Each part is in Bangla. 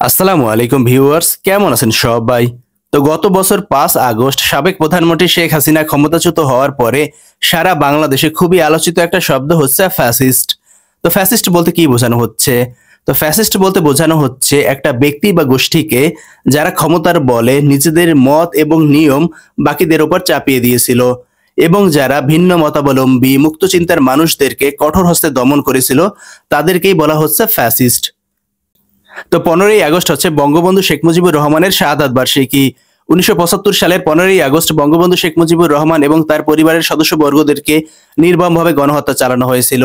আসসালামু আলাইকুম ভিউয়ার্স, কেমন আছেন সবাই? তো গত বছর 5 আগস্ট সাবেক প্রধানমন্ত্রী শেখ হাসিনা ক্ষমতাচ্যুত হওয়ার পরে সারা বাংলাদেশে খুবই আলোচিত একটা শব্দ হচ্ছে ফ্যাসিস্ট। তো ফ্যাসিস্ট বলতে কি বোঝানো হচ্ছে? তো ফ্যাসিস্ট বলতে বোঝানো হচ্ছে একটা ব্যক্তি বা গোষ্ঠীকে যারা ক্ষমতার বলে নিজেদের মত এবং নিয়ম বাকিদের উপর চাপিয়ে দিয়েছিল এবং যারা ভিন্ন মতাবলম্বী মুক্ত চিন্তার মানুষদেরকে কঠোর হস্তে দমন করেছিল, তাদেরকেই বলা হচ্ছে ফ্যাসিস্ট। তো 15ই আগস্ট হচ্ছে বঙ্গবন্ধু শেখ মুজিবুর রহমানের শাহাদাত বার্ষিকী। 1975 সালের 15ই আগস্ট বঙ্গবন্ধু শেখ মুজিবুর রহমান এবং তার পরিবারের সদস্যবর্গদেরকে নির্মমভাবে গণহত্যা চালানো হয়েছিল।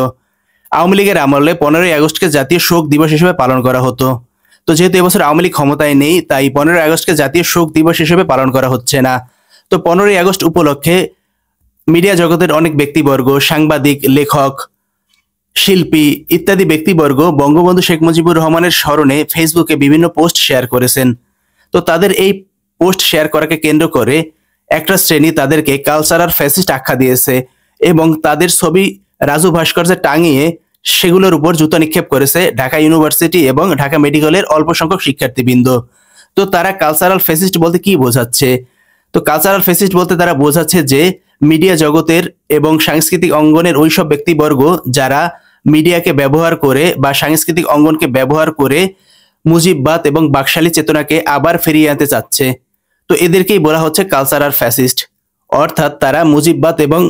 আওয়ামী লীগের আমলে 15ই আগস্টকে জাতীয় শোক দিবস হিসেবে পালন করা হতো। তো যেহেতু এবছর আওয়ামী লীগ ক্ষমতায় নেই, তাই 15ই আগস্টকে জাতীয় শোক দিবস হিসেবে পালন করা হচ্ছে না। তো 15ই আগস্ট উপলক্ষে মিডিয়া জগতের অনেক ব্যক্তিবর্গ, সাংবাদিক, লেখক, শিল্পী ইত্যাদি ব্যক্তিবর্গ বঙ্গবন্ধু শেখ মুজিবুর রহমানের স্মরণে ফেসবুকে বিভিন্ন পোস্ট শেয়ার করেছেন। তো তাদের এই পোস্ট শেয়ার করাকে কেন্দ্র করে একটা শ্রেণী তাদেরকে কালচারাল ফ্যাসিস্ট আখ্যা দিয়েছে এবং তাদের ছবি রাজু ভাস্কর্যে টাঙিয়ে সেগুলোর উপর জুতা নিক্ষেপ করেছে ঢাকা ইউনিভার্সিটি এবং ঢাকা মেডিকেলের অল্প সংখ্যক শিক্ষার্থীবৃন্দ। তো তারা কালচারাল ফ্যাসিস্ট বলতে কি বোঝাচ্ছে? তো কালচারাল ফ্যাসিস্ট বলতে তারা বোঝাচ্ছে যে মিডিয়া জগতের এবং সাংস্কৃতিক অঙ্গনের ওইসব ব্যক্তিবর্গ যারা মিডিয়াকে ব্যবহার করে বা সাংস্কৃতিক অঙ্গনকে ব্যবহার করে মুজিববাদ এবং বাকশালী চেতনাকে আবার ফিরিয়ে আনতে চাচ্ছে। তো এদেরকেই বলা হচ্ছে কালচারাল ফ্যাসিস্ট। অর্থাৎ তারা মুজিববাদ এবং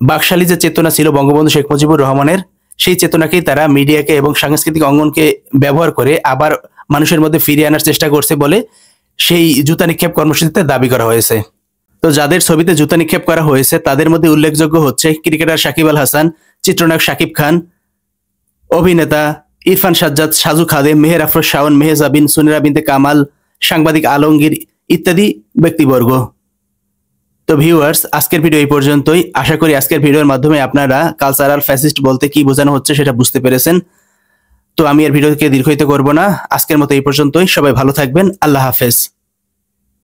বাকশালী যে চেতনা ছিল বঙ্গবন্ধু শেখ মুজিবুর রহমানের, সেই চেতনাকেই তারা মিডিয়াকে এবং সাংস্কৃতিক অঙ্গনকে ব্যবহার করে আবার মানুষের মধ্যে ফিরিয়ে আনার চেষ্টা করছে বলে সেই জুতা নিক্ষেপ কর্মসূচিতে দাবি করা হয়েছে। তো যাদের ছবিতে জুতা নিক্ষেপ করা হয়েছে তাদের মধ্যে উল্লেখযোগ্য হচ্ছে ক্রিকেটার সাকিব আল হাসান, চিত্রনায়ক শাকিব খান, অভিনেতা ইরফান সাজ্জাদ, সাজু খাদেম, মেহের আফরোজ শাওন, মেহজাবিন, সুনেরা বিনতে কামাল, সাংবাদিক আলমগীর ইত্যাদি ব্যক্তিবর্গ। তো ভিউয়ার্স, আজকের ভিডিও এই পর্যন্তই। আশা করি আজকের ভিডিওর মাধ্যমে আপনারা কালচারাল ফ্যাসিস্ট বলতে কি বোঝানো হচ্ছে সেটা বুঝতে পেরেছেন। তো আমি এর ভিডিওকে দীর্ঘায়িত করব না, আজকের মতো এই পর্যন্তই। সবাই ভালো থাকবেন। আল্লাহ হাফেজ।